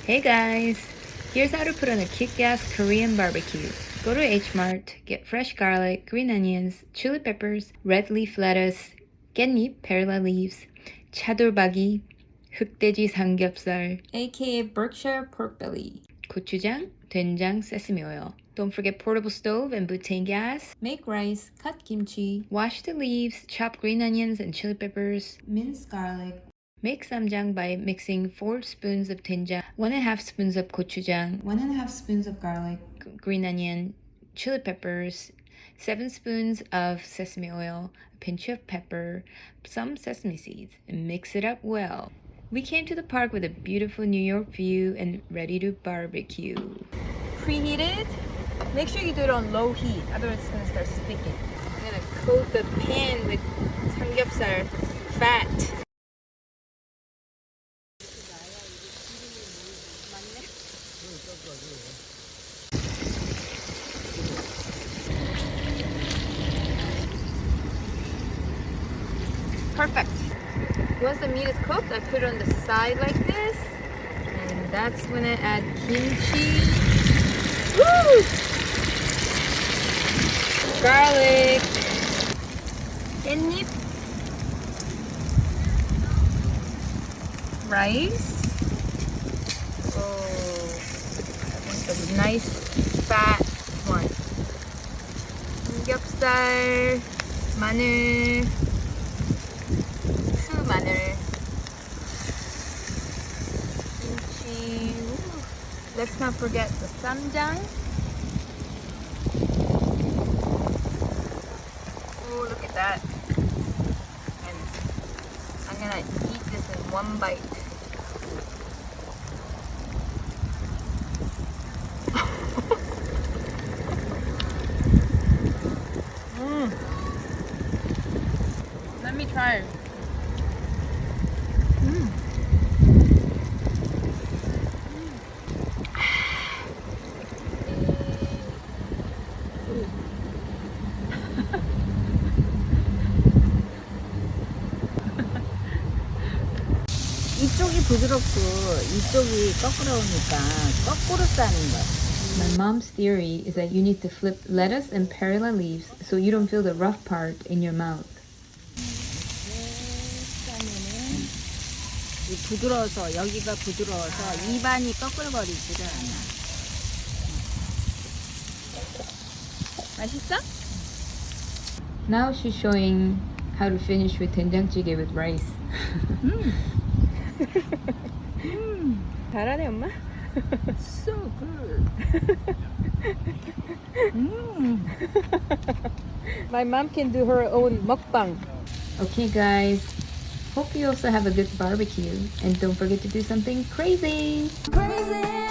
Hey guys! Here's how to put on a kick-ass Korean barbecue. Go to H-Mart, get fresh garlic, green onions, chili peppers, red leaf lettuce, 깻잎, Perilla Leaves, chadolbagi, 흑돼지 삼겹살, aka Berkshire pork belly, 고추장, 된장, sesame oil. Don't forget portable stove and butane gas. Make rice, cut kimchi, wash the leaves, chop green onions and chili peppers, mince garlic. Make Ssamjang by mixing 4 spoons of doenjang, 1.5 spoons of gochujang, 1.5 spoons of garlic, green onion, chili peppers, 7 spoons of sesame oil, a pinch of pepper, some sesame seeds, and mix it up well. We came to the park with a beautiful New York view and ready to barbecue. Preheated. Make sure you do it on low heat, otherwise it's gonna start sticking. I'm gonna coat the pan with samgyeopsal fat. Perfect. Once the meat is cooked, I put it on the side like this, and that's when I add kimchi. Woo! Garlic, 깻잎, rice. Oh, I want the nice fat one. Samgyupsal, 마늘, 마늘, kimchi. Ooh. Let's not forget the Ssamjang. Oh, look at that. And I'm gonna eat this in one bite. Let me try it. 이쪽이 부드럽고 이쪽이 거꾸로우니까 거꾸로 싸는 거야. My mom's theory is that you need to flip lettuce and perilla leaves so you don't feel the rough part in your mouth. 부드러워서 여기가 부드러워서 입안이 꺼끌거리지를 않아. 맛있어? Now she's showing how to finish with 된장찌개 with rice. 잘하네 엄마. So good. My mom can do her own mukbang. Okay guys, hope you also have a good barbecue and don't forget to do something crazy. Crazy.